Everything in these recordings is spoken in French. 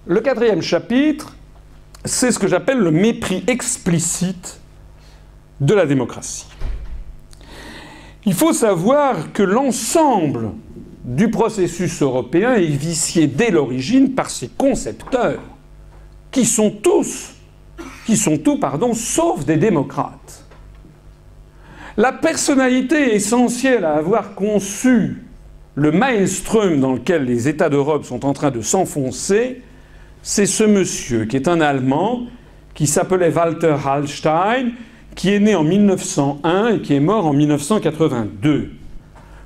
le quatrième chapitre, c'est ce que j'appelle le mépris explicite de la démocratie. Il faut savoir que l'ensemble du processus européen est vicié dès l'origine par ses concepteurs, qui sont tous, sauf des démocrates. La personnalité essentielle à avoir conçu le maelstrom dans lequel les États d'Europe sont en train de s'enfoncer, c'est ce monsieur qui est un Allemand, qui s'appelait Walter Hallstein, qui est né en 1901 et qui est mort en 1982.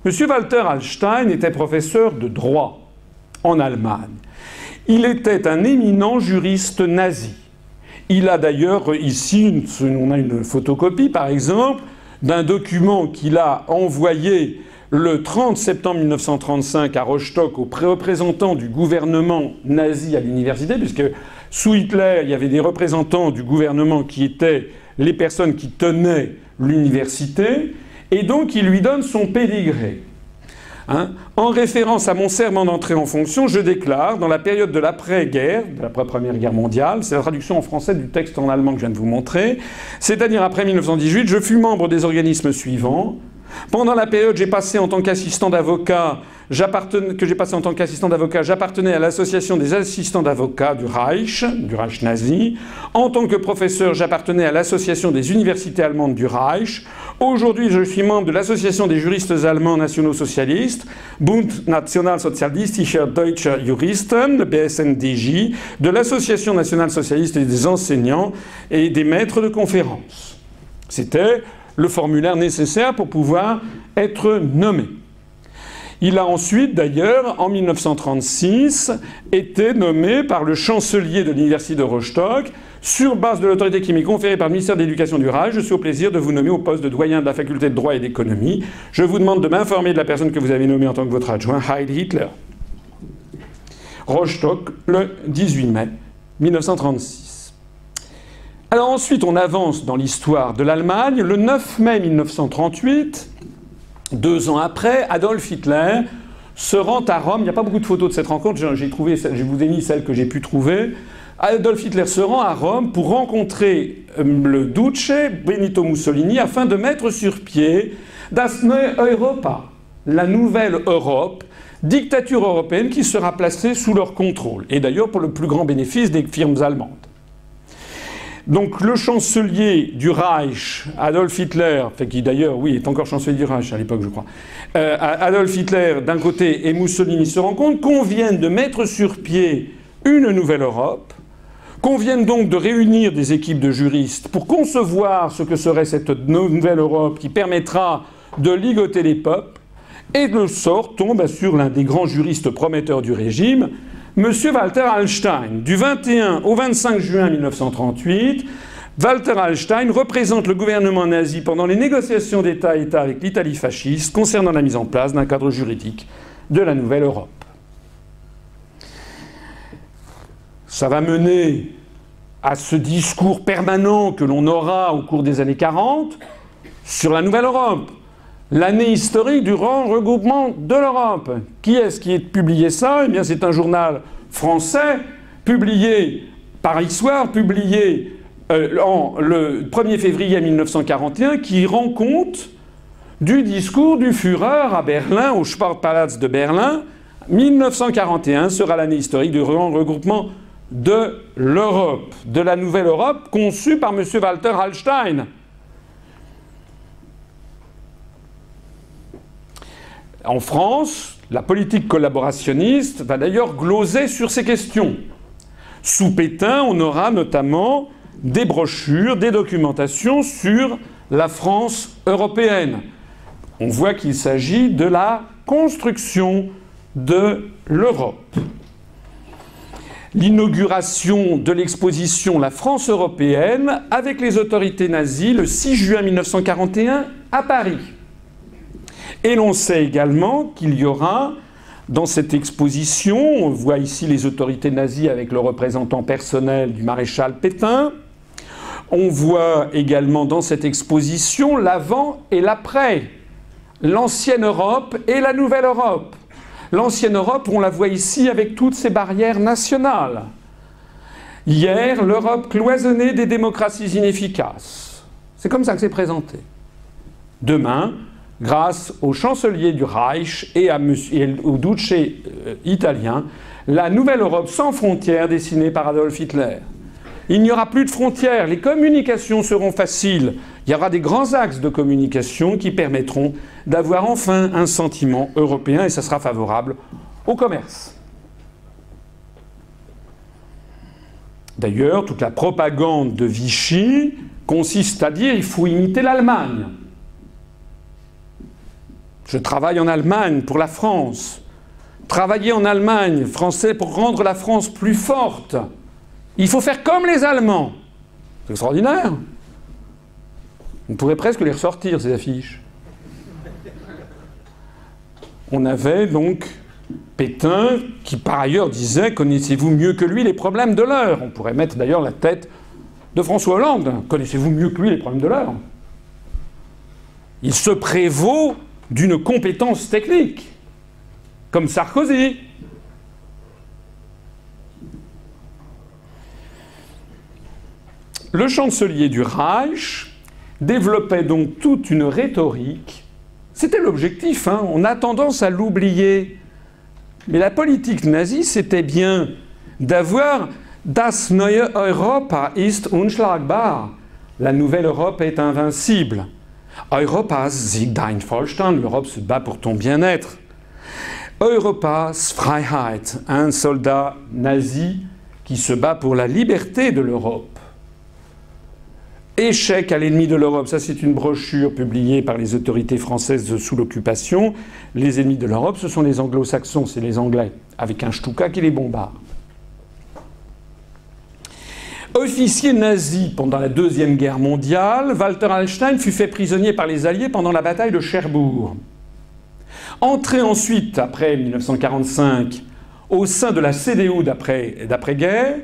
Monsieur Walter Hallstein était professeur de droit en Allemagne. Il était un éminent juriste nazi. Il a d'ailleurs ici, on a une photocopie par exemple, d'un document qu'il a envoyé le 30 septembre 1935 à Rostock aux représentants du gouvernement nazi à l'université, puisque sous Hitler, il y avait des représentants du gouvernement qui étaient les personnes qui tenaient l'université, et donc il lui donne son pédigré. En référence à mon serment d'entrée en fonction, je déclare, dans la période de l'après-guerre, de l'après-première guerre mondiale, c'est la traduction en français du texte en allemand que je viens de vous montrer, c'est-à-dire après 1918, je fus membre des organismes suivants. Pendant la période que j'ai passée en tant qu'assistant d'avocat, j'appartenais à l'association des assistants d'avocats du Reich nazi. En tant que professeur, j'appartenais à l'association des universités allemandes du Reich. Aujourd'hui, je suis membre de l'association des juristes allemands nationaux-socialistes, Bund Nationalsozialistischer Deutscher Juristen, le BSNDJ, de l'association nationale socialiste et des enseignants et des maîtres de conférences. C'était le formulaire nécessaire pour pouvoir être nommé. Il a ensuite, d'ailleurs, en 1936, été nommé par le chancelier de l'université de Rostock. Sur base de l'autorité qui m'est conférée par le ministère de l'Éducation du Reich, je suis au plaisir de vous nommer au poste de doyen de la faculté de droit et d'économie. Je vous demande de m'informer de la personne que vous avez nommée en tant que votre adjoint, Heil Hitler. Rostock, le 18 mai 1936. Alors ensuite, on avance dans l'histoire de l'Allemagne. Le 9 mai 1938, 2 ans après, Adolf Hitler se rend à Rome. Il n'y a pas beaucoup de photos de cette rencontre. Je vous ai mis celles que j'ai pu trouver. Adolf Hitler se rend à Rome pour rencontrer le Duce Benito Mussolini afin de mettre sur pied Das Neue Europa, la nouvelle Europe, dictature européenne qui sera placée sous leur contrôle. Et d'ailleurs pour le plus grand bénéfice des firmes allemandes. Donc le chancelier du Reich, Adolf Hitler, qui d'ailleurs, oui, est encore chancelier du Reich à l'époque, je crois, Adolf Hitler d'un côté et Mussolini se rencontrent, conviennent de mettre sur pied une nouvelle Europe, conviennent donc de réunir des équipes de juristes pour concevoir ce que serait cette nouvelle Europe qui permettra de ligoter les peuples, et le sort tombe sur l'un des grands juristes prometteurs du régime, M. Walter Hallstein. Du 21 au 25 juin 1938, Walter Hallstein représente le gouvernement nazi pendant les négociations d'État à État avec l'Italie fasciste concernant la mise en place d'un cadre juridique de la nouvelle Europe. Ça va mener à ce discours permanent que l'on aura au cours des années 40 sur la nouvelle Europe. L'année historique du grand regroupement de l'Europe. Qui est-ce qui a publié ça? Eh bien, c'est un journal français, publié par Histoire, publié le 1er février 1941, qui rend compte du discours du Führer à Berlin, au Sportpalast de Berlin. 1941 sera l'année historique du grand regroupement de l'Europe, de la nouvelle Europe, conçue par M. Walter Hallstein. En France, la politique collaborationniste va d'ailleurs gloser sur ces questions. Sous Pétain, on aura notamment des brochures, des documentations sur la France européenne. On voit qu'il s'agit de la construction de l'Europe. L'inauguration de l'exposition La France européenne avec les autorités nazies le 6 juin 1941 à Paris. Et l'on sait également qu'il y aura dans cette exposition, on voit ici les autorités nazies avec le représentant personnel du maréchal Pétain. On voit également dans cette exposition l'avant et l'après, l'ancienne Europe et la nouvelle Europe. L'ancienne Europe, on la voit ici avec toutes ses barrières nationales. Hier, l'Europe cloisonnée des démocraties inefficaces. C'est comme ça que c'est présenté. Demain, grâce au chancelier du Reich et au duce italien, la nouvelle Europe sans frontières dessinée par Adolf Hitler. Il n'y aura plus de frontières, les communications seront faciles. Il y aura des grands axes de communication qui permettront d'avoir enfin un sentiment européen et ça sera favorable au commerce. D'ailleurs, toute la propagande de Vichy consiste à dire qu'il faut imiter l'Allemagne. Je travaille en Allemagne pour la France. Travailler en Allemagne, français, pour rendre la France plus forte. Il faut faire comme les Allemands. C'est extraordinaire. On pourrait presque les ressortir, ces affiches. On avait donc Pétain qui, par ailleurs, disait « Connaissez-vous mieux que lui les problèmes de l'heure ?» On pourrait mettre d'ailleurs la tête de François Hollande. « Connaissez-vous mieux que lui les problèmes de l'heure ?» Il se prévaut d'une compétence technique, comme Sarkozy. Le chancelier du Reich développait donc toute une rhétorique. C'était l'objectif, hein. On a tendance à l'oublier. Mais la politique nazie, c'était bien d'avoir « Das neue Europa ist unschlagbar ». La nouvelle Europe est invincible. Europas Sieg dein Wohlstand, l'Europe se bat pour ton bien-être. Europas Freiheit, un soldat nazi qui se bat pour la liberté de l'Europe. Échec à l'ennemi de l'Europe, ça c'est une brochure publiée par les autorités françaises sous l'occupation. Les ennemis de l'Europe, ce sont les anglo-saxons, c'est les Anglais, avec un Stuka qui les bombarde. Officier nazi pendant la Deuxième Guerre mondiale, Walter Hallstein fut fait prisonnier par les Alliés pendant la bataille de Cherbourg. Entré ensuite, après 1945, au sein de la CDU d'après-guerre,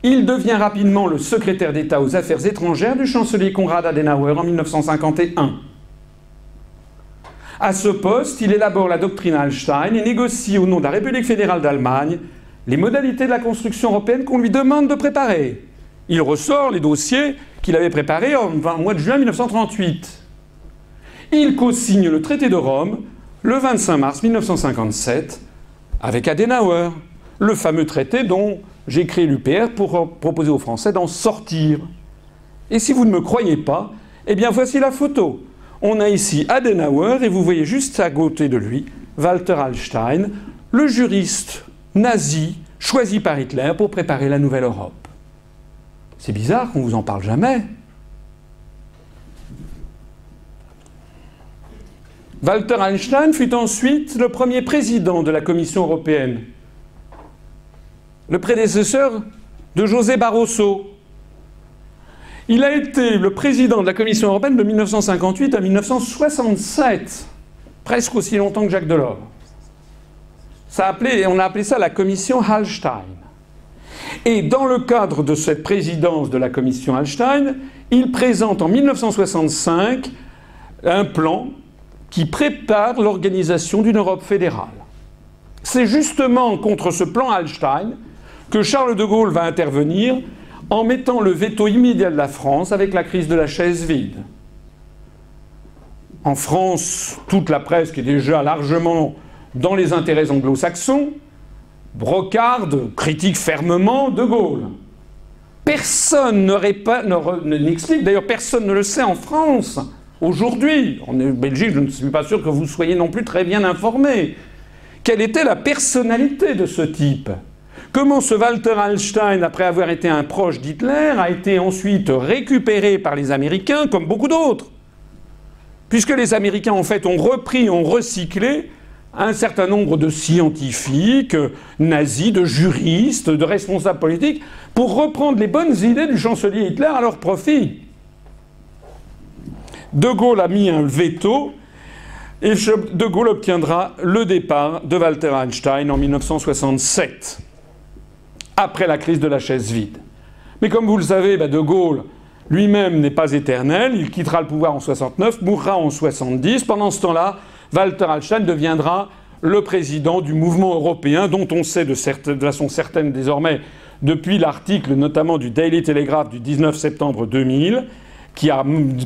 il devient rapidement le secrétaire d'État aux Affaires étrangères du chancelier Konrad Adenauer en 1951. À ce poste, il élabore la doctrine Hallstein et négocie au nom de la République fédérale d'Allemagne les modalités de la construction européenne qu'on lui demande de préparer. Il ressort les dossiers qu'il avait préparés au mois de juin 1938. Il co-signe le traité de Rome le 25 mars 1957 avec Adenauer, le fameux traité dont j'ai créé l'UPR pour proposer aux Français d'en sortir. Et si vous ne me croyez pas, eh bien voici la photo. On a ici Adenauer et vous voyez juste à côté de lui Walter Hallstein, le juriste nazi choisi par Hitler pour préparer la nouvelle Europe. C'est bizarre qu'on ne vous en parle jamais. Walter Hallstein fut ensuite le premier président de la Commission européenne, le prédécesseur de José Barroso. Il a été le président de la Commission européenne de 1958 à 1967, presque aussi longtemps que Jacques Delors. On a appelé ça la Commission Hallstein. Et dans le cadre de cette présidence de la Commission Hallstein, il présente en 1965 un plan qui prépare l'organisation d'une Europe fédérale. C'est justement contre ce plan Hallstein que Charles de Gaulle va intervenir en mettant le veto immédiat de la France avec la crise de la chaise vide. En France, toute la presse qui est déjà largement dans les intérêts anglo-saxons brocarde, critique fermement de Gaulle. Personne n'explique, d'ailleurs personne ne le sait en France. Aujourd'hui, en Belgique, je ne suis pas sûr que vous soyez non plus très bien informés. Quelle était la personnalité de ce type ? Comment ce Walter Hallstein, après avoir été un proche d'Hitler, a été ensuite récupéré par les Américains, comme beaucoup d'autres. Puisque les Américains, en fait, ont repris, ont recyclé un certain nombre de scientifiques, nazis, de juristes, de responsables politiques, pour reprendre les bonnes idées du chancelier Hitler à leur profit. De Gaulle a mis un veto, et De Gaulle obtiendra le départ de Walter Hallstein en 1967. Après la crise de la chaise vide. Mais comme vous le savez, De Gaulle lui-même n'est pas éternel, il quittera le pouvoir en 69, mourra en 70. Pendant ce temps-là, Walter Hallstein deviendra le président du mouvement européen, dont on sait de façon certaine désormais depuis l'article notamment du Daily Telegraph du 19 septembre 2000, qui a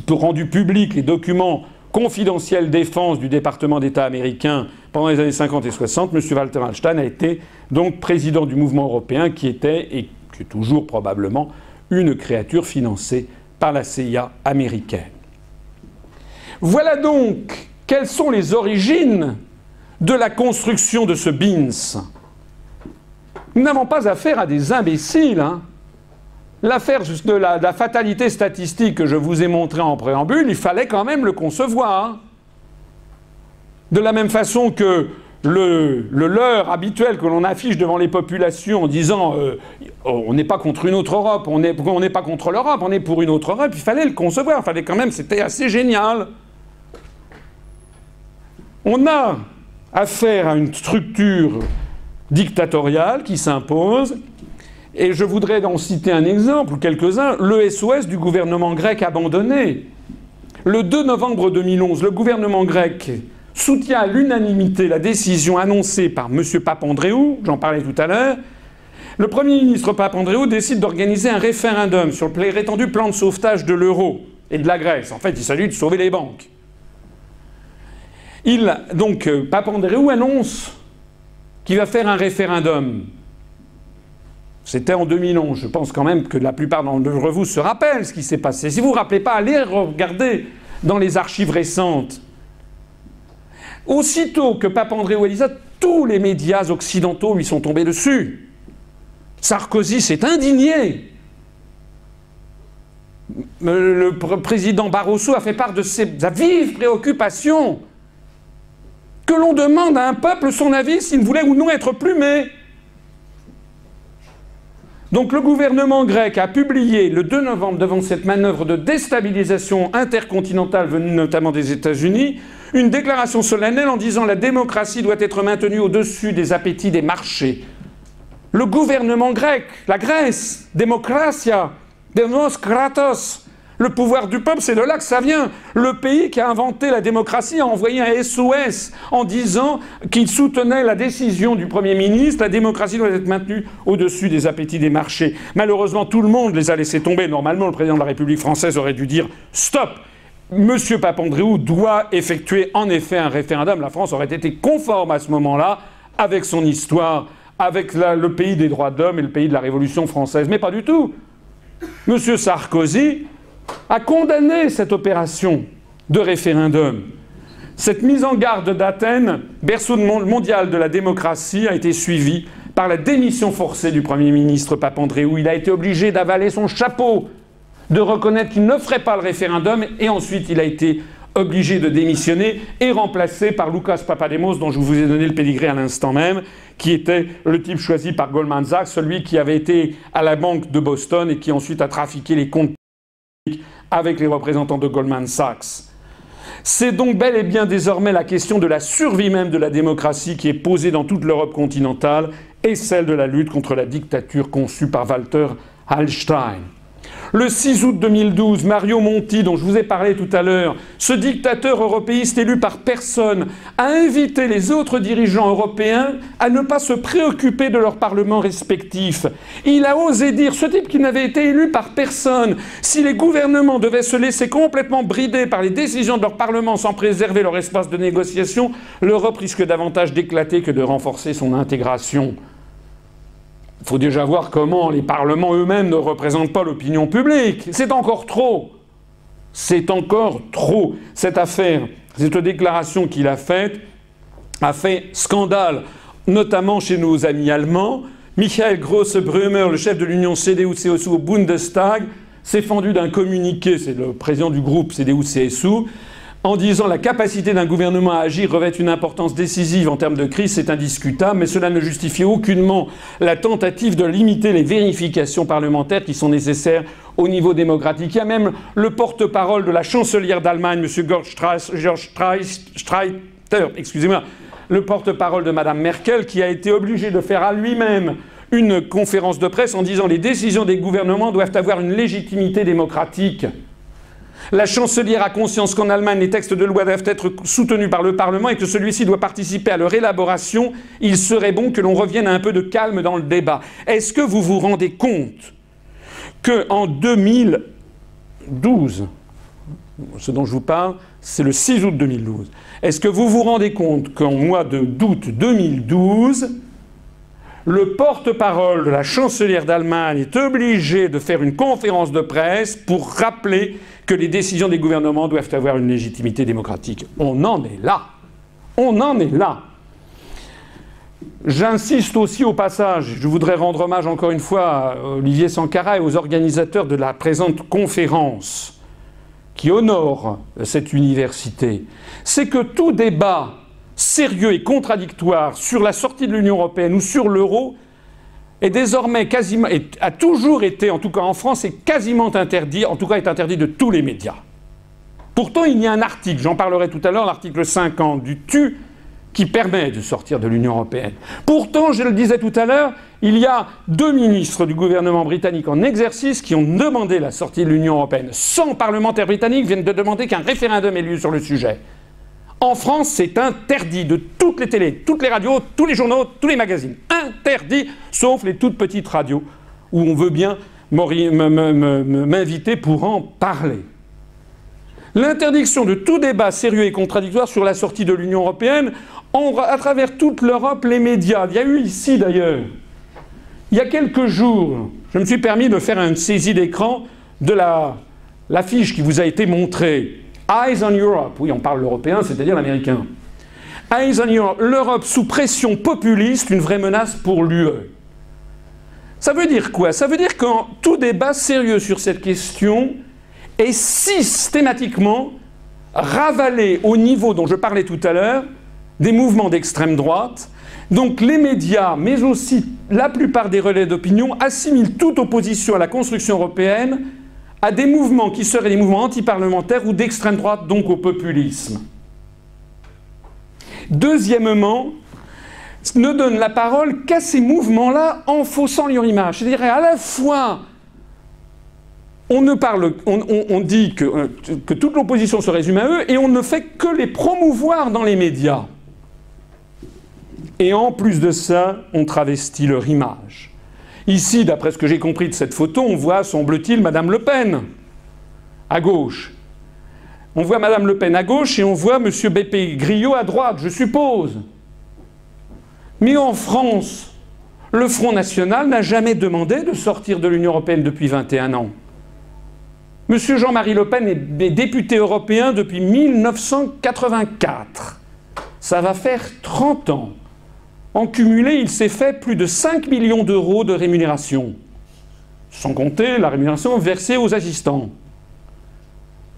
rendu public les documents confidentiels défense du département d'État américain pendant les années 50 et 60, M. Walter Hallstein a été donc président du mouvement européen qui était, et qui est toujours probablement, une créature financée par la CIA américaine. Voilà donc quelles sont les origines de la construction de ce BINS. Nous n'avons pas affaire à des imbéciles, hein. L'affaire de la fatalité statistique que je vous ai montrée en préambule, il fallait quand même le concevoir. De la même façon que le leurre habituel que l'on affiche devant les populations en disant on n'est pas contre une autre Europe, on n'est pas contre l'Europe, on est pour une autre Europe, il fallait le concevoir, il fallait quand même, c'était assez génial. On a affaire à une structure dictatoriale qui s'impose. Et je voudrais en citer un exemple, ou quelques-uns, le SOS du gouvernement grec abandonné. Le 2 novembre 2011, le gouvernement grec soutient à l'unanimité la décision annoncée par M. Papandréou, j'en parlais tout à l'heure. Le Premier ministre Papandréou décide d'organiser un référendum sur le prétendu plan de sauvetage de l'euro et de la Grèce. En fait, il s'agit de sauver les banques. Donc, Papandréou annonce qu'il va faire un référendum. C'était en 2011. Je pense quand même que la plupart d'entre vous se rappellent ce qui s'est passé. Si vous ne vous rappelez pas, allez regarder dans les archives récentes. Aussitôt que Papandréou a dit ça, tous les médias occidentaux lui sont tombés dessus. Sarkozy s'est indigné. Le président Barroso a fait part de sa vive préoccupation. Que l'on demande à un peuple son avis s'il voulait ou non être plumé. Donc le gouvernement grec a publié le 2 novembre, devant cette manœuvre de déstabilisation intercontinentale venue notamment des États-Unis, une déclaration solennelle en disant « La démocratie doit être maintenue au-dessus des appétits des marchés ». Le gouvernement grec, la Grèce, démocratia, demos kratos, le pouvoir du peuple, c'est de là que ça vient. Le pays qui a inventé la démocratie a envoyé un SOS en disant qu'il soutenait la décision du Premier ministre. La démocratie doit être maintenue au-dessus des appétits des marchés. Malheureusement, tout le monde les a laissés tomber. Normalement, le président de la République française aurait dû dire « Stop !» Monsieur Papandréou doit effectuer en effet un référendum. La France aurait été conforme à ce moment-là avec son histoire, avec le pays des droits de l'homme et le pays de la Révolution française. Mais pas du tout. Monsieur Sarkozy a condamné cette opération de référendum. Cette mise en garde d'Athènes, berceau mondial de la démocratie, a été suivie par la démission forcée du Premier ministre Papandréou. Il a été obligé d'avaler son chapeau, de reconnaître qu'il ne ferait pas le référendum, et ensuite il a été obligé de démissionner et remplacé par Loukas Papademos, dont je vous ai donné le pédigré à l'instant même, qui était le type choisi par Goldman Sachs, celui qui avait été à la banque de Boston et qui ensuite a trafiqué les comptes avec les représentants de Goldman Sachs. C'est donc bel et bien désormais la question de la survie même de la démocratie qui est posée dans toute l'Europe continentale et celle de la lutte contre la dictature conçue par Walter Hallstein. Le 6 août 2012, Mario Monti, dont je vous ai parlé tout à l'heure, ce dictateur européiste élu par personne, a invité les autres dirigeants européens à ne pas se préoccuper de leurs parlements respectifs. Il a osé dire, ce type qui n'avait été élu par personne, si les gouvernements devaient se laisser complètement brider par les décisions de leur parlement sans préserver leur espace de négociation, l'Europe risque davantage d'éclater que de renforcer son intégration. Il faut déjà voir comment les parlements eux-mêmes ne représentent pas l'opinion publique. C'est encore trop. C'est encore trop. Cette affaire, cette déclaration qu'il a faite, a fait scandale, notamment chez nos amis allemands. Michael Grosse-Brümmer, le chef de l'union CDU-CSU au Bundestag, s'est fendu d'un communiqué, c'est le président du groupe CDU-CSU, en disant « La capacité d'un gouvernement à agir revêt une importance décisive en termes de crise, c'est indiscutable, mais cela ne justifie aucunement la tentative de limiter les vérifications parlementaires qui sont nécessaires au niveau démocratique. » Il y a même le porte-parole de la chancelière d'Allemagne, M. Georg Streiter, excusez-moi, le porte-parole de Mme Merkel, qui a été obligé de faire à lui-même une conférence de presse en disant « Les décisions des gouvernements doivent avoir une légitimité démocratique. » La chancelière a conscience qu'en Allemagne, les textes de loi doivent être soutenus par le Parlement et que celui-ci doit participer à leur élaboration. Il serait bon que l'on revienne à un peu de calme dans le débat. Est-ce que vous vous rendez compte qu'en 2012, ce dont je vous parle, c'est le 6 août 2012, est-ce que vous vous rendez compte qu'en mois d'août 2012, le porte-parole de la chancelière d'Allemagne est obligé de faire une conférence de presse pour rappeler que les décisions des gouvernements doivent avoir une légitimité démocratique. On en est là. On en est là. J'insiste aussi au passage, je voudrais rendre hommage encore une fois à Olivier Sankara et aux organisateurs de la présente conférence qui honore cette université. C'est que tout débat sérieux et contradictoire sur la sortie de l'Union européenne ou sur l'euro est désormais quasiment, a toujours été, en tout cas en France, est quasiment interdit, en tout cas est interdit de tous les médias. Pourtant, il y a un article, j'en parlerai tout à l'heure, l'article 50 du TU, qui permet de sortir de l'Union européenne. Pourtant, je le disais tout à l'heure, il y a 2 ministres du gouvernement britannique en exercice qui ont demandé la sortie de l'Union européenne. 100 parlementaires britanniques viennent de demander qu'un référendum ait lieu sur le sujet. En France, c'est interdit de toutes les télés, toutes les radios, tous les journaux, tous les magazines. Interdit, sauf les toutes petites radios, où on veut bien m'inviter pour en parler. L'interdiction de tout débat sérieux et contradictoire sur la sortie de l'Union européenne, à travers toute l'Europe, les médias. Il y a eu ici d'ailleurs, il y a quelques jours, je me suis permis de faire une saisie d'écran de l'affiche qui vous a été montrée. Eyes on Europe, oui on parle l'européen, c'est-à-dire l'américain. Eyes on Europe, l'Europe sous pression populiste, une vraie menace pour l'UE. Ça veut dire quoi? Ça veut dire que tout débat sérieux sur cette question est systématiquement ravalé au niveau dont je parlais tout à l'heure, des mouvements d'extrême droite. Donc les médias, mais aussi la plupart des relais d'opinion, assimilent toute opposition à la construction européenne à des mouvements qui seraient des mouvements antiparlementaires ou d'extrême droite, donc au populisme. Deuxièmement, ne donne la parole qu'à ces mouvements-là en faussant leur image. C'est-à-dire à la fois, on dit que toute l'opposition se résume à eux et on ne fait que les promouvoir dans les médias. Et en plus de ça, on travestit leur image. Ici, d'après ce que j'ai compris de cette photo, on voit, semble-t-il, Madame Le Pen, à gauche. On voit Madame Le Pen à gauche et on voit M. Beppe Grillo à droite, je suppose. Mais en France, le Front National n'a jamais demandé de sortir de l'Union européenne depuis 21 ans. M. Jean-Marie Le Pen est député européen depuis 1984. Ça va faire 30 ans. En cumulé, il s'est fait plus de 5 millions d'euros de rémunération, sans compter la rémunération versée aux assistants.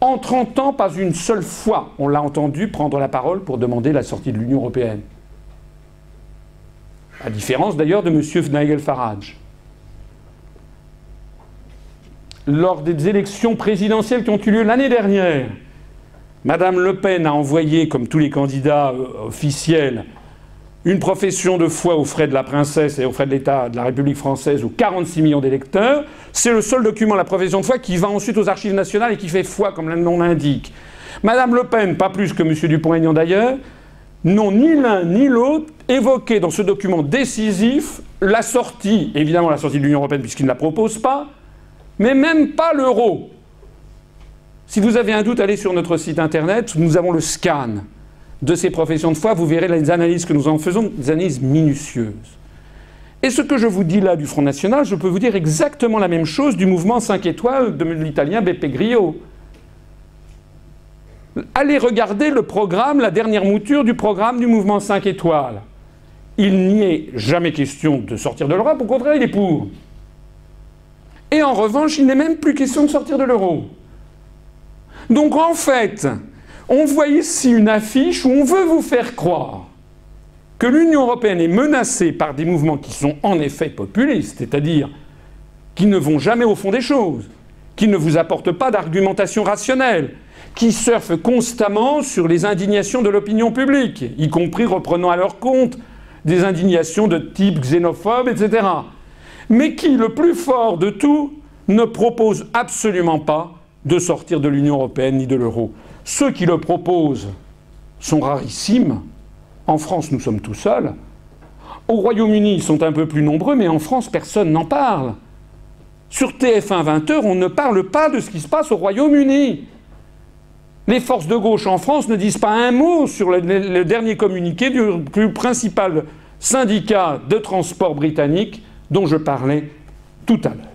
En 30 ans, pas une seule fois, on l'a entendu prendre la parole pour demander la sortie de l'Union européenne. À différence d'ailleurs de M. Nigel Farage. Lors des élections présidentielles qui ont eu lieu l'année dernière, Mme Le Pen a envoyé, comme tous les candidats officiels, une profession de foi aux frais de la princesse et aux frais de l'État de la République française aux 46 millions d'électeurs. C'est le seul document, la profession de foi, qui va ensuite aux archives nationales et qui fait foi, comme le nom l'indique. Madame Le Pen, pas plus que M. Dupont-Aignan d'ailleurs, n'ont ni l'un ni l'autre évoqué dans ce document décisif la sortie, évidemment la sortie de l'Union européenne puisqu'ils ne la proposent pas, mais même pas l'euro. Si vous avez un doute, allez sur notre site internet, nous avons le scan de ces professions de foi, vous verrez les analyses que nous en faisons, des analyses minutieuses. Et ce que je vous dis là du Front National, je peux vous dire exactement la même chose du mouvement 5 étoiles de l'italien Beppe Grillo. Allez regarder le programme, la dernière mouture du programme du mouvement 5 étoiles. Il n'y est jamais question de sortir de l'Europe, au contraire, il est pour. Et en revanche, il n'est même plus question de sortir de l'euro. Donc en fait, on voit ici une affiche où on veut vous faire croire que l'Union européenne est menacée par des mouvements qui sont en effet populistes, c'est-à-dire qui ne vont jamais au fond des choses, qui ne vous apportent pas d'argumentation rationnelle, qui surfent constamment sur les indignations de l'opinion publique, y compris reprenant à leur compte des indignations de type xénophobe, etc. Mais qui, le plus fort de tout, ne propose absolument pas de sortir de l'Union européenne ni de l'euro. Ceux qui le proposent sont rarissimes. En France, nous sommes tout seuls. Au Royaume-Uni, ils sont un peu plus nombreux, mais en France, personne n'en parle. Sur TF1 20h, on ne parle pas de ce qui se passe au Royaume-Uni. Les forces de gauche en France ne disent pas un mot sur le dernier communiqué du principal syndicat de transport britannique dont je parlais tout à l'heure.